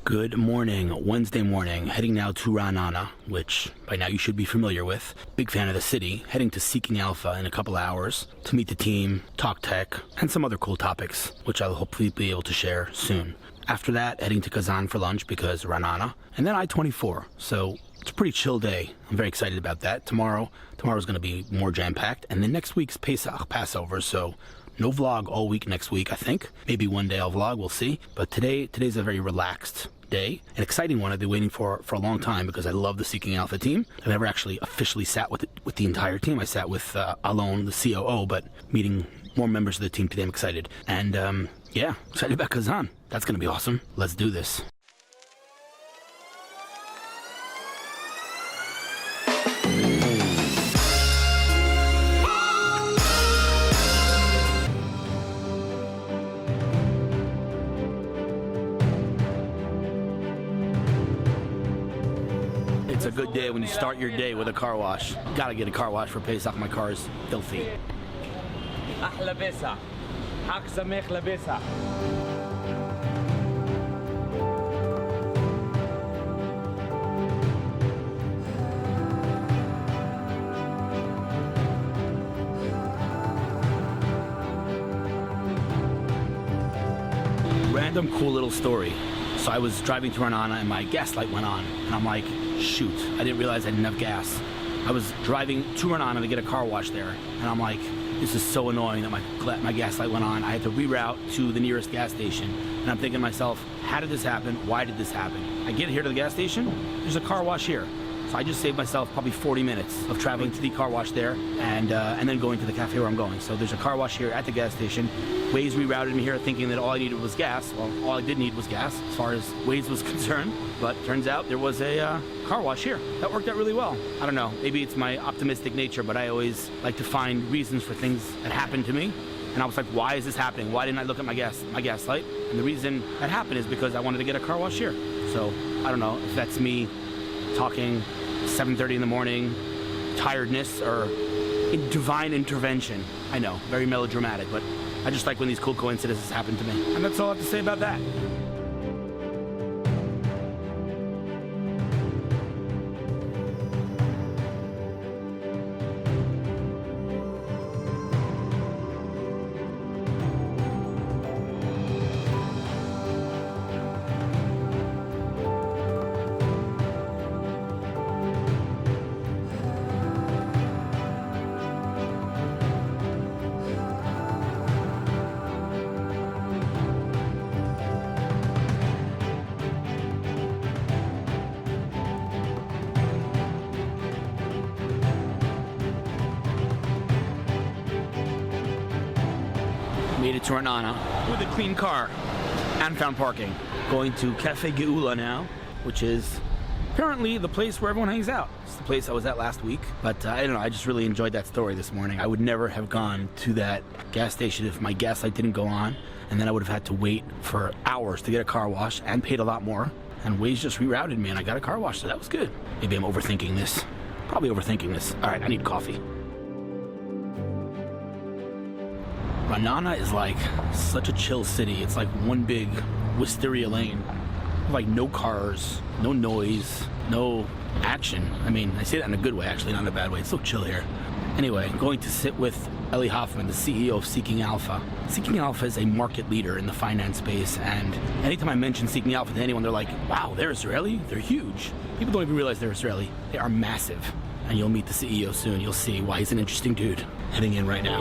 Good morning, Wednesday morning, heading now to Ra'anana, which by now you should be familiar with. Big fan of the city, heading to Seeking Alpha in a couple hours to meet the team, talk tech, and some other cool topics, which I'll hopefully be able to share soon. After that, heading to Kazan for lunch because Ra'anana, and then I-24, so it's a pretty chill day. I'm very excited about that. Tomorrow's going to be more jam-packed, and then next week's Pesach, Passover, so no vlog all week next week, I think. Maybe one day I'll vlog, we'll see. But today's a very relaxed day, an exciting one I've been waiting for a long time because I love the Seeking Alpha team. I've never actually officially sat with the entire team. I sat with Alon, the COO, but meeting more members of the team today, I'm excited. And yeah, excited about Kazan. That's going to be awesome. Let's do this. It's a good day when you start your day with a car wash. Gotta get a car wash for Pesach. My car is filthy. أحلى بيسة حق سميخ لبيسة. Random cool little story. So I was driving to Ra'anana and my gas light went on, and I'm like, shoot, I didn't realize I didn't have gas. I was driving to Ra'anana to get a car wash there, and I'm like, this is so annoying that my gas light went on. I had to reroute to the nearest gas station, and I'm thinking to myself, how did this happen? Why did this happen? I get here to the gas station, there's a car wash here. So I just saved myself probably 40 minutes of traveling to the car wash there and then going to the cafe where I'm going. So there's a car wash here at the gas station. Waze rerouted me here thinking that all I needed was gas. Well, all I did need was gas as far as Waze was concerned. But turns out there was a car wash here. That worked out really well. I don't know, maybe it's my optimistic nature, but I always like to find reasons for things that happen to me. And I was like, why is this happening? Why didn't I look at my gas light? And the reason that happened is because I wanted to get a car wash here. So I don't know if that's me talking 7:30 in the morning, tiredness, or divine intervention. I know, very melodramatic, but I just like when these cool coincidences happen to me. And that's all I have to say about that. Made it to Ra'anana with a clean car and found parking. Going to Cafe Geula now, which is apparently the place where everyone hangs out. It's the place I was at last week, but I don't know, I just really enjoyed that story this morning. I would never have gone to that gas station if my gas light didn't go on, and then I would have had to wait for hours to get a car wash and paid a lot more. And Waze just rerouted me and I got a car wash, so that was good. Maybe I'm overthinking this. Probably overthinking this. All right, I need coffee. Ra'anana is like such a chill city. It's like one big wisteria lane. Like no cars, no noise, no action. I mean, I say that in a good way, actually, not in a bad way. It's so chill here. Anyway, I'm going to sit with Eli Hoffmann, the CEO of Seeking Alpha. Seeking Alpha is a market leader in the finance space, and anytime I mention Seeking Alpha to anyone, they're like, wow, they're Israeli? They're huge. People don't even realize they're Israeli. They are massive. And you'll meet the CEO soon. You'll see why he's an interesting dude. Heading in right now.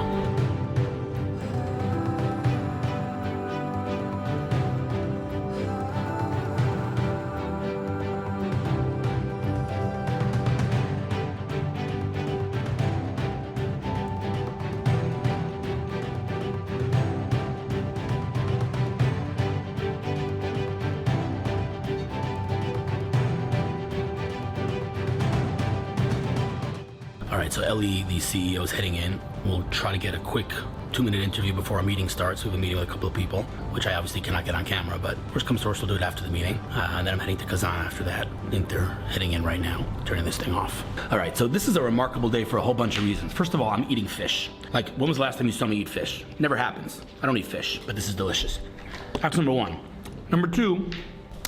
All right, so Ellie, the CEO, is heading in. We'll try to get a quick 2-minute interview before our meeting starts. We have a meeting with a couple of people, which I obviously cannot get on camera, but worst comes to worst, we'll do it after the meeting. And then I'm heading to Kazan after that. I think they're heading in right now, turning this thing off. All right, so this is a remarkable day for a whole bunch of reasons. First of all, I'm eating fish. Like, when was the last time you saw me eat fish? Never happens. I don't eat fish, but this is delicious. That's number one. Number two,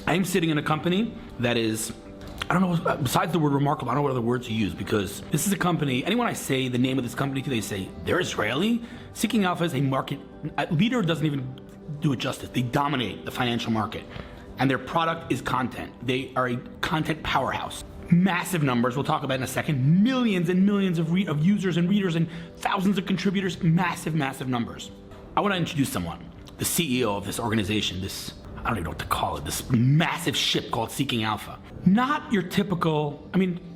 I am sitting in a company that is, I don't know, besides the word remarkable, I don't know what other words to use, because this is a company, anyone I say the name of this company to, they say, they're Israeli? Seeking Alpha is a market, leader doesn't even do it justice. They dominate the financial market. And their product is content. They are a content powerhouse. Massive numbers, we'll talk about in a second. Millions and millions of users and readers and thousands of contributors. Massive, massive numbers. I want to introduce someone, the CEO of this organization, this, I don't even know what to call it, this massive ship called Seeking Alpha. Not your typical,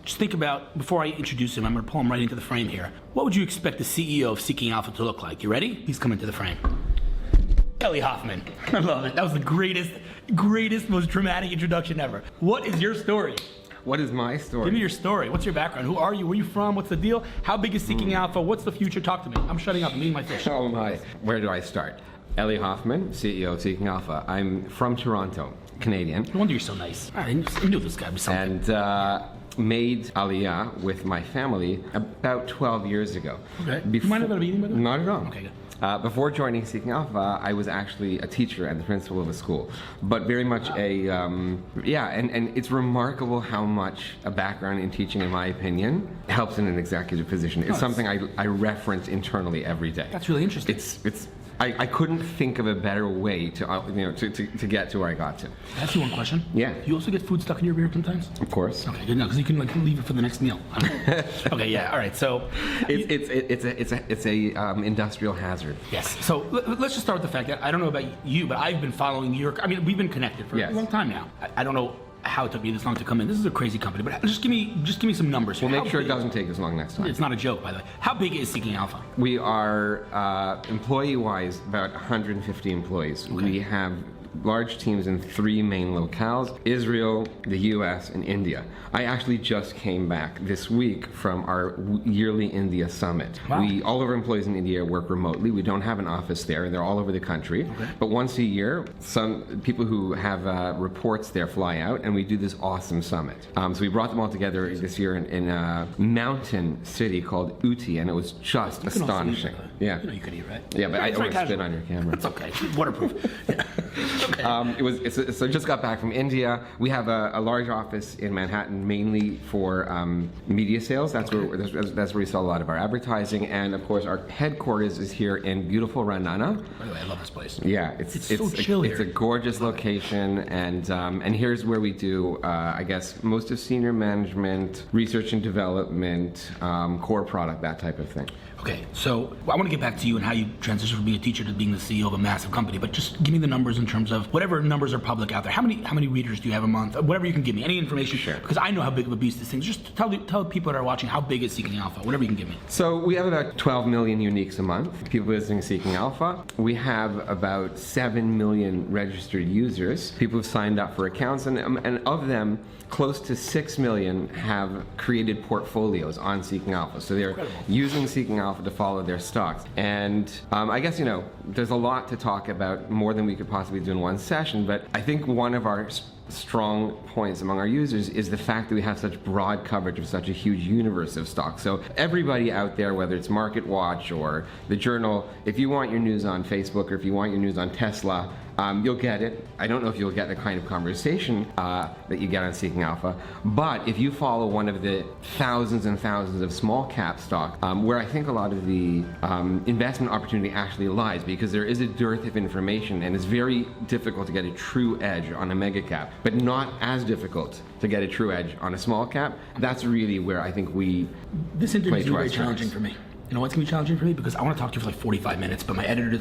just think about, before I introduce him, I'm going to pull him right into the frame here. What would you expect the CEO of Seeking Alpha to look like? You ready? He's coming to the frame. Eli Hoffmann. I love it. That was the greatest, most dramatic introduction ever. What is your story? What is my story? Give me your story. What's your background? Who are you? Where are you from? What's the deal? How big is Seeking Alpha? What's the future? Talk to me. I'm shutting up. I'm eating my fish. Oh my. Where do I start? Eli Hoffmann, CEO of Seeking Alpha. I'm from Toronto, Canadian. No wonder you're so nice. I knew this guy was something. And made Aliyah with my family about 12 years ago. Okay. Do you mind about eating, by the way? Not at all. Okay, good. Before joining Seeking Alpha, I was actually a teacher and the principal of a school, but very much and it's remarkable how much a background in teaching, in my opinion, helps in an executive position. It's something I reference internally every day. That's really interesting. I couldn't think of a better way to get to where I got to. Can I ask you one question? Yeah. Do you also get food stuck in your beer sometimes? Of course. Okay, good. No, because you can leave it for the next meal. Okay, yeah. All right. So it's a industrial hazard. Yes. So let's just start with the fact that I don't know about you, but I've been following your. We've been connected for a long time now. I don't know how it took me this long to come in. This is a crazy company, but just give me some numbers. We'll make sure it doesn't take as long next time. It's not a joke, by the way. How big is Seeking Alpha? We are employee-wise about 150 employees. Okay. We have large teams in 3 main locales: Israel, the US, and India. I actually just came back this week from our yearly India summit. Wow. All of our employees in India work remotely. We don't have an office there. They're all over the country. Okay. But once a year, some people who have reports there fly out, and we do this awesome summit. So we brought them all together this year in a mountain city called Uti, and it was just astonishing. Yeah. You could eat, right? Yeah, but I don't spit on your camera. That's okay. Waterproof. Yeah. Okay. So I just got back from India. We have a large office in Manhattan, mainly for media sales. That's where we sell a lot of our advertising, and of course our headquarters is here in beautiful Ra'anana. By the way, I love this place. Yeah, it's so chill here. It's a gorgeous location, and here's where we do, I guess, most of senior management, research and development, core product, that type of thing. Okay, so I want to get back to you and how you transitioned from being a teacher to being the CEO of a massive company, but just give me the numbers in terms of whatever numbers are public out there. How many readers do you have a month? Whatever you can give me, any information. Sure. Because I know how big of a beast this thing is. Just tell people that are watching how big is Seeking Alpha, whatever you can give me. So we have about 12 million uniques a month, people visiting Seeking Alpha. We have about 7 million registered users, people who've signed up for accounts, and of them, close to 6 million have created portfolios on Seeking Alpha. So they're using Seeking Alpha to follow their stocks. And I guess, there's a lot to talk about, more than we could possibly do in one session, but I think one of our strong points among our users is the fact that we have such broad coverage of such a huge universe of stocks. So everybody out there, whether it's Market Watch or the Journal, if you want your news on Facebook or if you want your news on Tesla, you'll get it. I don't know if you'll get the kind of conversation that you get on Seeking Alpha, but if you follow one of the thousands and thousands of small cap stock, where I think a lot of the investment opportunity actually lies, because there is a dearth of information and it's very difficult to get a true edge on a mega cap, but not as difficult to get a true edge on a small cap. That's really where I think this interview is very challenging for me. You know what's going to be challenging for me? Because I want to talk to you for like 45 minutes, but my editor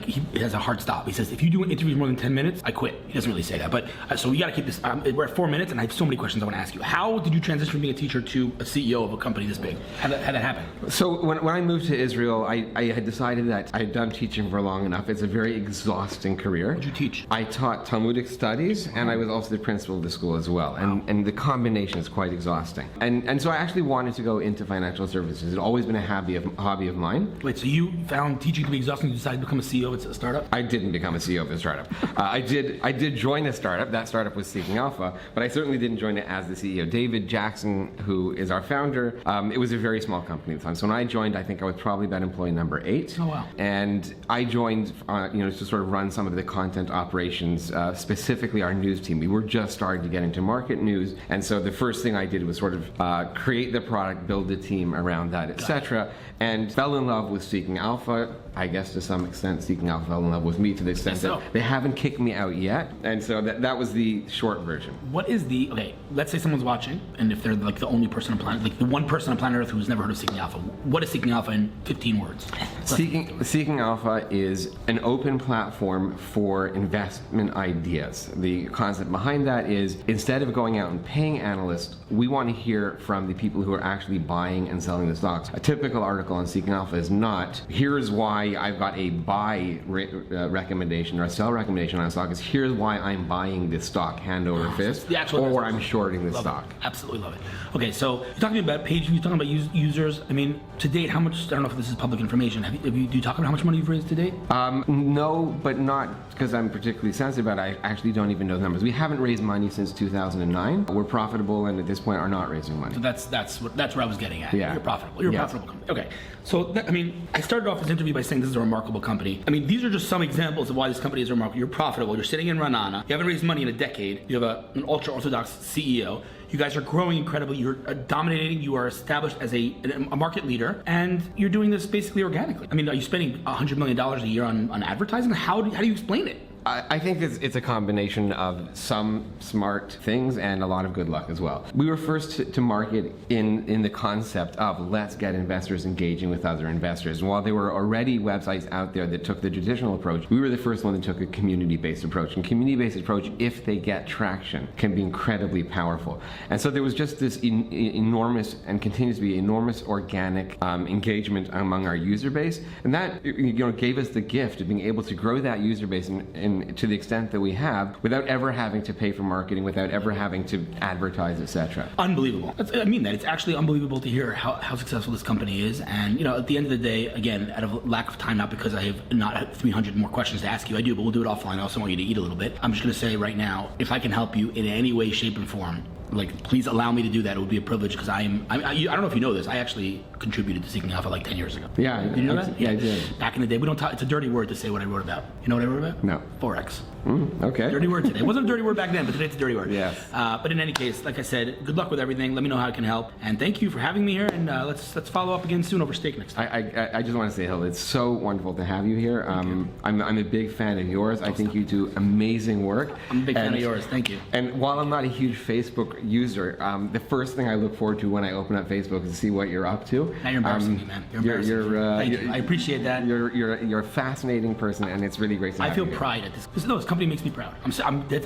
he has a hard stop. He says, if you do interviews more than 10 minutes, I quit. He doesn't really say that, but so we got to keep this. We're at 4 minutes, and I have so many questions I want to ask you. How did you transition from being a teacher to a CEO of a company this big? How did that happen? So when I moved to Israel, I had decided that I had done teaching for long enough. It's a very exhausting career. What did you teach? I taught Talmudic studies, and I was also the principal of the school as well. And the combination is quite exhausting. And so I actually wanted to go into financial services. It's always been a hobby of hobby of mine. Wait, so you found teaching to be exhausting, you decided to become a CEO of a startup? I didn't become a CEO of a startup. I did join a startup. That startup was Seeking Alpha, but I certainly didn't join it as the CEO. David Jackson, who is our founder, it was a very small company at the time. So when I joined, I think I was probably about employee number 8. Oh, wow. And I joined, to sort of run some of the content operations, specifically our news team. We were just starting to get into market news, and so the first thing I did was sort of create the product, build the team around that, etc. And fell in love with Seeking Alpha. I guess to some extent, Seeking Alpha fell in love with me to the extent that they haven't kicked me out yet. And so that was the short version. What is okay, let's say someone's watching, and if they're like the only person on planet, like the one person on planet Earth who's never heard of Seeking Alpha, what is Seeking Alpha in 15 words? Seeking Alpha is an open platform for investment ideas. The concept behind that is, instead of going out and paying analysts, we want to hear from the people who are actually buying and selling the stocks. A typical article on Seeking Alpha is not, here's why I've got a buy recommendation or a sell recommendation on a stock. Is here's why I'm buying this stock hand over fist, or I'm shorting this stock. Absolutely love it. Okay, so you're talking about page, you're talking about users. I mean, to date, how much, I don't know if this is public information, do you talk about how much money you've raised to date? No, but not because I'm particularly sensitive about it. I actually don't even know the numbers. We haven't raised money since 2009. We're profitable, and at this point are not raising money. So that's where I was getting at. Yeah. You're profitable. You're a profitable company. Okay. So, I started off this interview by saying this is a remarkable company. I mean, these are just some examples of why this company is remarkable. You're profitable. You're sitting in Ra'anana. You haven't raised money in a decade. You have an ultra-Orthodox CEO. You guys are growing incredibly. You're dominating. You are established as a market leader, and you're doing this basically organically. I mean, are you spending $100 million a year on advertising? How do you explain it? I think it's a combination of some smart things and a lot of good luck as well. We were first to market in the concept of let's get investors engaging with other investors. And while there were already websites out there that took the traditional approach, we were the first one that took a community-based approach. And community-based approach, if they get traction, can be incredibly powerful. And so there was just this enormous, and continues to be enormous, organic engagement among our user base. And that gave us the gift of being able to grow that user base and to the extent that we have, without ever having to pay for marketing, without ever having to advertise, etc. Unbelievable. I mean that. It's actually unbelievable to hear how successful this company is. And at the end of the day, again, out of lack of time, not because I have not 300 more questions to ask you, I do, but we'll do it offline. I also want you to eat a little bit. I'm just going to say right now, if I can help you in any way, shape, and form, please allow me to do that. It would be a privilege, because I don't know if you know this, I actually contributed to Seeking Alpha 10 years ago. Yeah. Did you know that? Yeah, I did. Back in the day, we don't talk, it's a dirty word to say what I wrote about. You know what I wrote about? No. Forex. Okay. Dirty word today. It wasn't a dirty word back then, but today it's a dirty word. Yes. But in any case, like I said, good luck with everything. Let me know how I can help. And thank you for having me here. And let's follow up again soon over steak next time. I just want to say, Hillel, it's so wonderful to have you here. I'm a big fan of yours. I think you do amazing work. I'm a big fan of yours. Thank you. And while I'm not a huge Facebook user, the first thing I look forward to when I open up Facebook is to see what you're up to. Now you're embarrassing me, man. You're embarrassing me. Thank you. I appreciate that. You're a fascinating person, and it's really great to have you. I feel pride at this. This company makes me proud.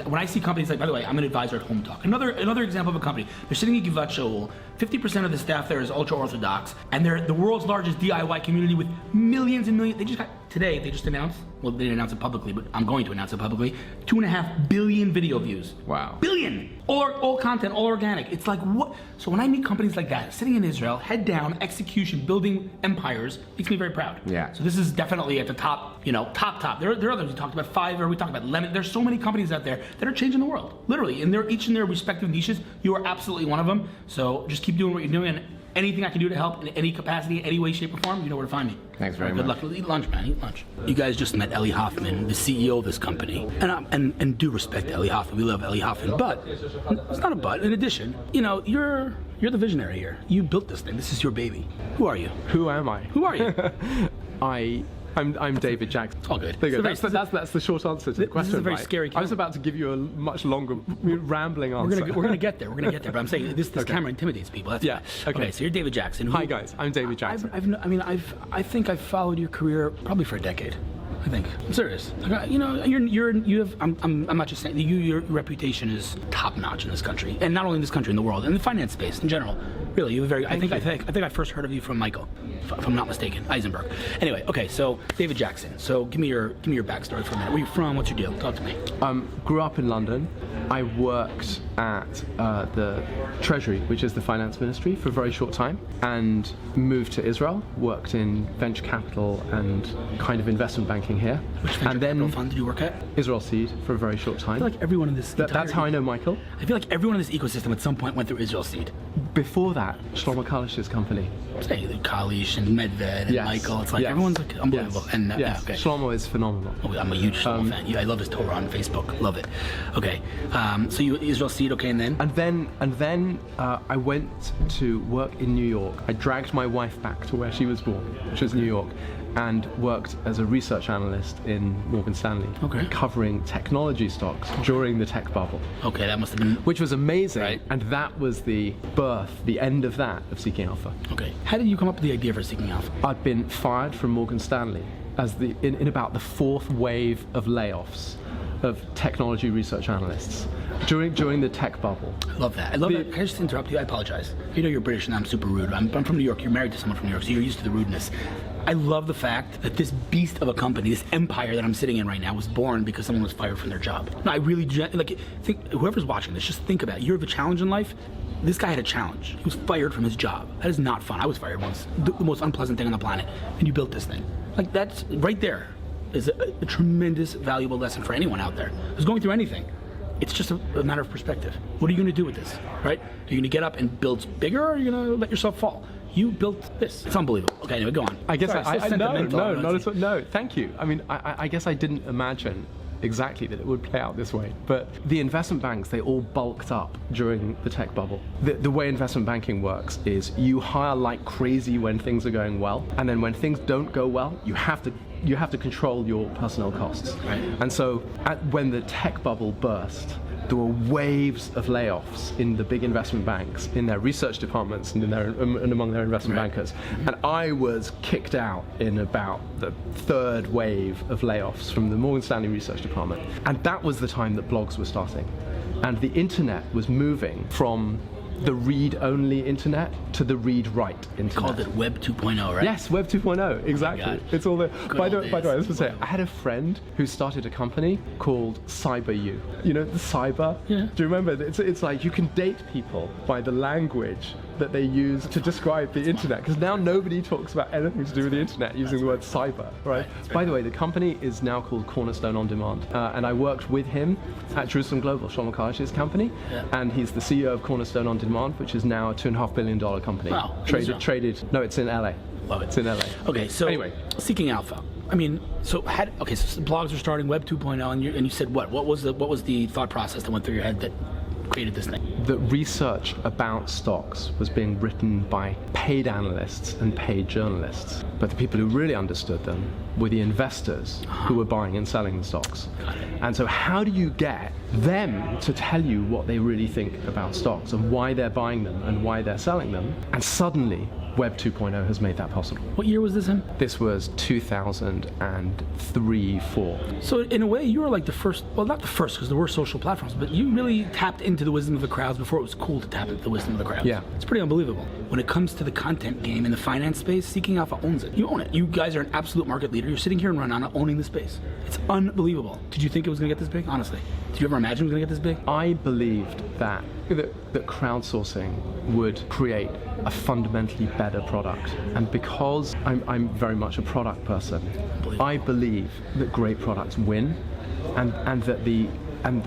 When I see companies by the way, I'm an advisor at Home Talk. Another example of a company. They're sitting in Givat Shaul. 50% of the staff there is ultra-Orthodox, and they're the world's largest DIY community with millions and millions. Today, they just announced, well, they didn't announce it publicly, but I'm going to announce it publicly, 2.5 billion video views. Wow. Billion! All content, all organic. It's like, what? So when I meet companies like that, sitting in Israel, head down, execution, building empires, makes me very proud. Yeah. So this is definitely at the top, top. There are others. We talked about Fiverr, we talked about Lemon. There's so many companies out there that are changing the world, literally. And they're each in their respective niches. You are absolutely one of them. So just keep doing what you're doing, and anything I can do to help in any capacity, any way, shape, or form, you know where to find me. Thanks very much. Good luck. Eat lunch, man. Eat lunch. You guys just met Eli Hoffmann, the CEO of this company, and do respect Eli Hoffmann. We love Eli Hoffmann, but it's not a but. In addition, you're the visionary here. You built this thing. This is your baby. Who are you? Who am I? Who are you? I'm David Jackson. All good. That's the short answer to the question. This is a very right? scary camera. I was about to give you a much longer, rambling answer. We're gonna get there. But I'm saying this Okay. camera intimidates people. That's Yeah. why. Okay. So you're David Jackson. Hi guys, I'm David Jackson. I think I've followed your career probably for a decade. I think. I'm serious. I'm not just saying, your reputation is top notch in this country, and not only in this country, in the world, in the finance space in general. Really, I think I first heard of you from Michael, if I'm not mistaken, Eisenberg. Anyway, okay, so David Jackson. So give me your backstory for a minute. Where are you from? What's your deal? Talk to me. Grew up in London. I worked at the Treasury, which is the finance ministry, for a very short time, and moved to Israel, worked in venture capital and kind of investment banking here. Which venture capital fund did you work at? Israel Seed for a very short time. I feel like everyone in this That's how I know Michael. I feel like everyone in this ecosystem at some point went through Israel Seed. Before that, Shlomo Kalish's company. Say Kalish and Medved and Michael. It's like everyone's like unbelievable. Yes. And yes. okay. Shlomo is phenomenal. Oh, I'm a huge Shlomo fan. Yeah, I love his Torah on Facebook. Love it. Okay. So you Israel Seed, okay, and then? And then I went to work in New York. I dragged my wife back to where she was born, which was New York, and worked as a research analyst in Morgan Stanley, covering technology stocks during the tech bubble. Okay, that must have been... Which was amazing, right. And that was the birth, the end of that, of Seeking Alpha. Okay. How did you come up with the idea for Seeking Alpha? I'd been fired from Morgan Stanley as in about the fourth wave of layoffs of technology research analysts during the tech bubble. I love that. I love that. Can I just interrupt you? I apologize. You know you're British and I'm super rude. I'm from New York. You're married to someone from New York, so you're used to the rudeness. I love the fact that this beast of a company, this empire that I'm sitting in right now, was born because someone was fired from their job. No, I really think whoever's watching this, just think about it. You have a challenge in life. This guy had a challenge. He was fired from his job. That is not fun. I was fired once. The most unpleasant thing on the planet. And you built this thing. Like, that's right there is a tremendous, valuable lesson for anyone out there who's going through anything. It's just a matter of perspective. What are you going to do with this, right? Are you going to get up and build bigger, or are you going to let yourself fall? You built this. It's unbelievable. Okay, anyway, go on. I guess Sorry, no, thank you. I mean, I guess I didn't imagine exactly that it would play out this way. But the investment banks, they all bulked up during the tech bubble. The way investment banking works is you hire like crazy when things are going well, and then when things don't go well, you have to control your personnel costs. Right. And so when the tech bubble burst, there were waves of layoffs in the big investment banks, in their research departments and among their investment bankers. And I was kicked out in about the third wave of layoffs from the Morgan Stanley research department. And that was the time that blogs were starting. And the internet was moving from the read-only internet to the read-write internet. Called it Web 2.0, right? Yes, Web 2.0, exactly. God. It's all the. By the way, I was going to say, Wow. I had a friend who started a company called CyberU. You know, the cyber. Yeah. Do you remember? It's like you can date people by the language that they use to describe the internet, because now nobody talks about anything to do with the internet using the word cyber, right? By the way, the company is now called Cornerstone On Demand, and I worked with him at Jerusalem Global, Shlomo Kalish's company, and he's the CEO of Cornerstone On Demand, which is now a $2.5 billion company. Wow. Traded. No, it's in LA. Love it. It's in LA. Okay, so Anyway. Seeking Alpha. I mean, so blogs are starting Web 2.0, and you said what? What was the thought process that went through your head that created this thing? The research about stocks was being written by paid analysts and paid journalists, but the people who really understood them were the investors who were buying and selling the stocks. And so how do you get them to tell you what they really think about stocks and why they're buying them and why they're selling them? And suddenly Web 2.0 has made that possible. What year was this in? This was 2003-4. So in a way, you were like the first, well, not the first, because there were social platforms, but you really tapped into the wisdom of the crowds before it was cool to tap into the wisdom of the crowds. Yeah. It's pretty unbelievable. When it comes to the content game in the finance space, Seeking Alpha owns it. You own it. You guys are an absolute market leader. You're sitting here in Ranana owning the space. It's unbelievable. Did you think it was going to get this big? Honestly. Did you ever imagine it was going to get this big? I believed that crowdsourcing would create a fundamentally better product. And because I'm very much a product person, I believe that great products win, and that the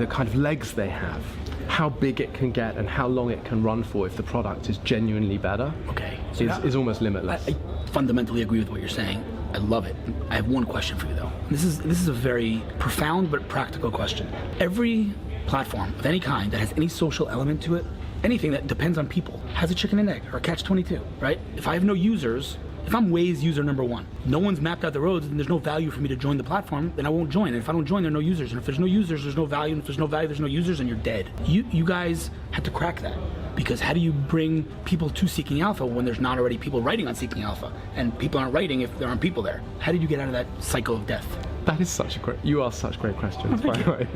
kind of legs they have, how big it can get and how long it can run for if the product is genuinely better, Okay. is almost limitless. I fundamentally agree with what you're saying. I love it. I have one question for you, though. This is a very profound but practical question. Every platform of any kind that has any social element to it, anything that depends on people, has a chicken and egg or a catch-22, right? If I have no users, if I'm Waze user number one, no one's mapped out the roads and there's no value for me to join the platform, then I won't join. And if I don't join, there are no users. And if there's no users, there's no value. And if there's no value, there's no users, and you're dead. You guys had to crack that. Because how do you bring people to Seeking Alpha when there's not already people writing on Seeking Alpha? And people aren't writing if there aren't people there. How did you get out of that cycle of death? That is you ask such great questions, by the way.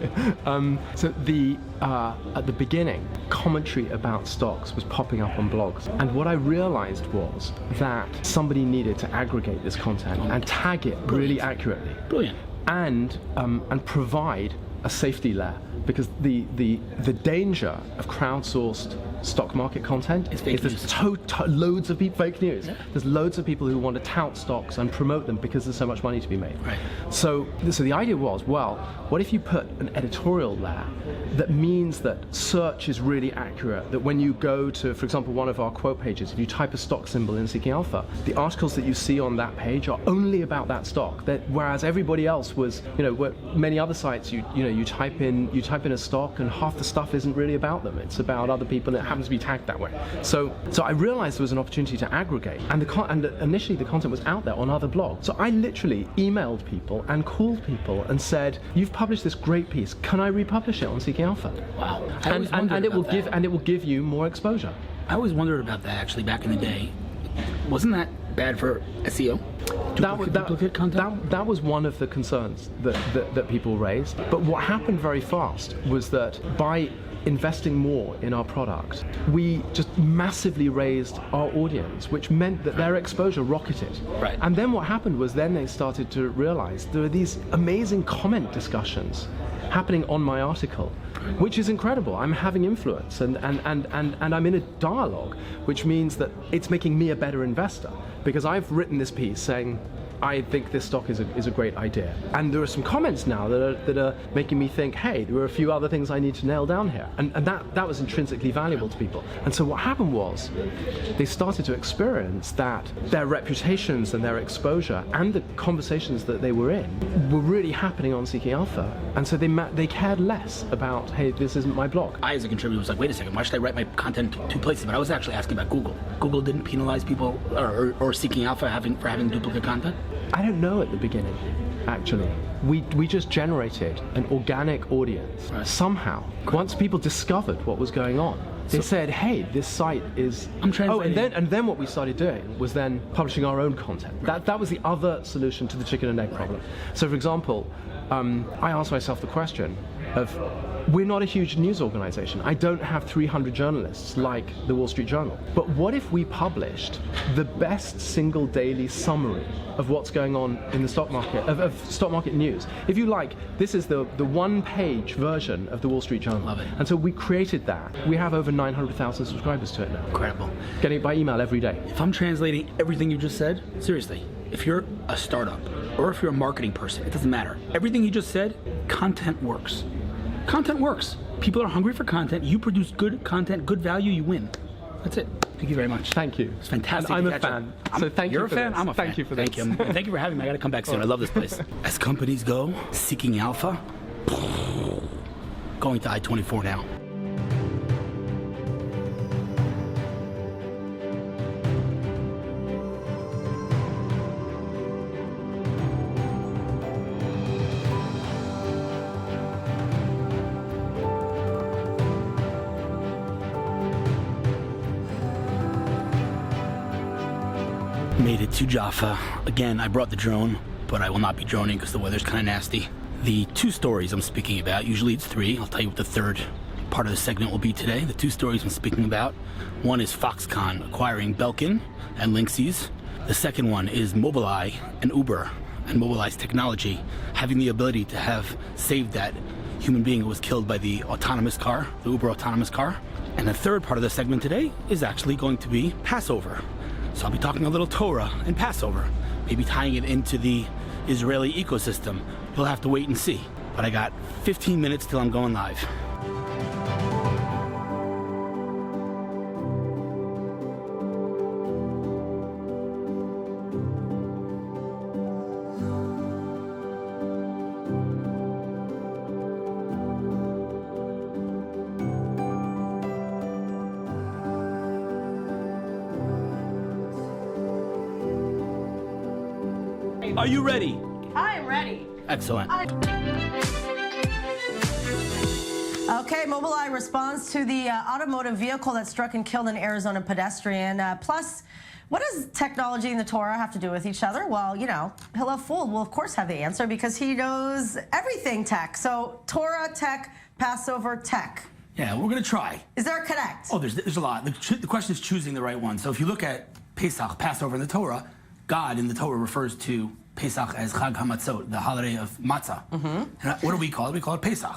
So at the beginning, commentary about stocks was popping up on blogs. And what I realized was that somebody needed to aggregate this content and tag it really accurately. Brilliant. And provide a safety layer because the danger of crowdsourced stock market content is there's loads of fake news. Yeah. There's loads of people who want to tout stocks and promote them because there's so much money to be made. Right. So the idea was, well, what if you put an editorial there that means that search is really accurate, that when you go to, for example, one of our quote pages, if you type a stock symbol in Seeking Alpha, the articles that you see on that page are only about that stock, whereas everybody else was, many other sites, you type in a stock and half the stuff isn't really about them. It's about other people and it happens to be tagged that way. So I realized there was an opportunity to aggregate, and initially the content was out there on other blogs. So I literally emailed people and called people and said, "You've published this great piece. Can I republish it on Seeking Alpha?" Wow. And it will give you more exposure. I always wondered about that actually back in the day. Wasn't that bad for SEO? Duplicate content? That was one of the concerns that people raised. But what happened very fast was that by investing more in our product, we just massively raised our audience, which meant that their exposure rocketed. Right. And then what happened was then they started to realize there are these amazing comment discussions happening on my article, which is incredible. I'm having influence and I'm in a dialogue, which means that it's making me a better investor, because I've written this piece saying, I think this stock is a great idea. And there are some comments now that are making me think, hey, there are a few other things I need to nail down here. And that was intrinsically valuable to people. And so what happened was they started to experience that their reputations and their exposure and the conversations that they were in were really happening on Seeking Alpha. And so they cared less about, hey, this isn't my blog. I, as a contributor, was like, wait a second, why should I write my content two places? But I was actually asking about Google. Google didn't penalize people or Seeking Alpha for having duplicate content? I don't know at the beginning, actually. We just generated an organic audience. Right. Somehow, once people discovered what was going on, they said, hey, this site is... I'm translating. Oh, and then what we started doing was then publishing our own content. Right. That was the other solution to the chicken and egg problem. So, for example, I asked myself the question of, we're not a huge news organization. I don't have 300 journalists like the Wall Street Journal. But what if we published the best single daily summary of what's going on in the stock market, of stock market news? If you like, this is the one-page version of the Wall Street Journal. Love it. And so we created that. We have over 900,000 subscribers to it now. Incredible. Getting it by email every day. If I'm translating everything you just said, seriously, if you're a startup or if you're a marketing person, it doesn't matter. Everything you just said, content works. Content works. People are hungry for content. You produce good content, good value, you win. That's it. Thank you very much. Thank you. It's fantastic. And I'm a fan. So thank you. You're a fan? I'm a fan. Thank you for this. Thank you. Thank you for having me. I got to come back soon. I love this place. As companies go, Seeking Alpha, going to I-24 now. Made it to Jaffa. Again, I brought the drone, but I will not be droning because the weather's kind of nasty. The two stories I'm speaking about, usually it's three. I'll tell you what the third part of the segment will be today. The two stories I'm speaking about, one is Foxconn acquiring Belkin and Linksys. The second one is Mobileye and Uber and Mobileye's technology having the ability to have saved that human being who was killed by the autonomous car, the Uber autonomous car. And the third part of the segment today is actually going to be Passover. So I'll be talking a little Torah and Passover, maybe tying it into the Israeli ecosystem. You'll have to wait and see. But I got 15 minutes till I'm going live. Are you ready? I'm ready. Excellent. Okay, Mobileye responds to the automotive vehicle that struck and killed an Arizona pedestrian. Plus, what does technology and the Torah have to do with each other? Well, you know, Hillel Fuld will of course have the answer because he knows everything tech. So Torah, tech, Passover, tech. Yeah, we're going to try. Is there a connect? Oh, there's a lot. The question is choosing the right one. So if you look at Pesach, Passover in the Torah, God in the Torah refers to Pesach as Chag HaMatzot, the holiday of matzah. Mm-hmm. And what do we call it? We call it Pesach.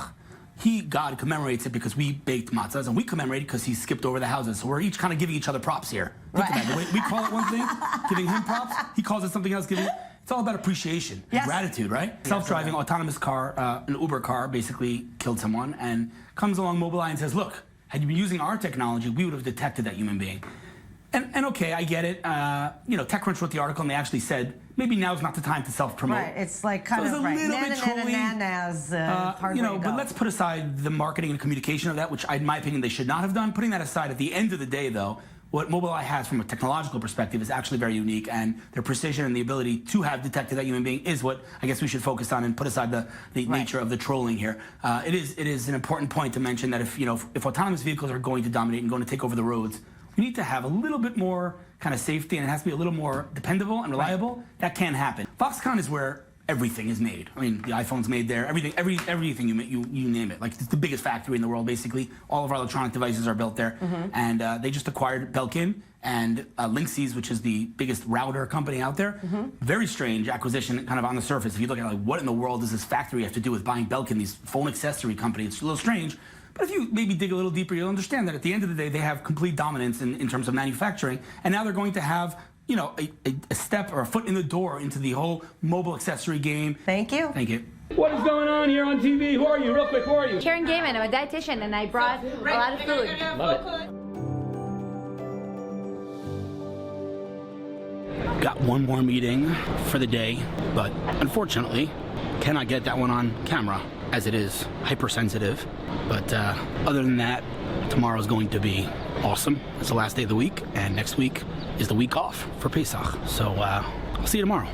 God commemorates it because we baked matzahs, and we commemorate it because he skipped over the houses. So we're each kind of giving each other props here. Think about it. The way we call it one thing, giving him props. He calls it something else, giving it. It's all about appreciation and gratitude, right? Self-driving autonomous car, an Uber car, basically killed someone, and comes along Mobileye and says, look, had you been using our technology, we would have detected that human being. And okay, I get it. TechCrunch wrote the article, and they actually said, maybe now's not the time to self-promote. Right, it's like kind so of a little bit trolling. But let's put aside the marketing and communication of that, which in my opinion they should not have done. Putting that aside, at the end of the day, though, what Mobileye has from a technological perspective is actually very unique, and their precision and the ability to have detected that human being is what I guess we should focus on and put aside the nature of the trolling here. It is an important point to mention that if autonomous vehicles are going to dominate and going to take over the roads, we need to have a little bit more kind of safety, and it has to be a little more dependable and reliable. Right. That can happen. Foxconn is where everything is made. I mean, the iPhone's made there. Everything you name it. Like, it's the biggest factory in the world, basically. All of our electronic devices are built there. Mm-hmm. And they just acquired Belkin and Linksys, which is the biggest router company out there. Mm-hmm. Very strange acquisition, kind of on the surface. If you look at what in the world does this factory have to do with buying Belkin, these phone accessory company? It's a little strange. But if you maybe dig a little deeper, you'll understand that at the end of the day, they have complete dominance in terms of manufacturing. And now they're going to have, a step or a foot in the door into the whole mobile accessory game. Thank you. Thank you. What is going on here on TV? Who are you? Real quick, who are you? Karen Gaiman. I'm a dietitian, and I brought a lot of food. Love it. Got one more meeting for the day, but unfortunately, cannot get that one on camera, as it is hypersensitive. But other than that, tomorrow's going to be awesome. It's the last day of the week, and next week is the week off for Pesach. So I'll see you tomorrow.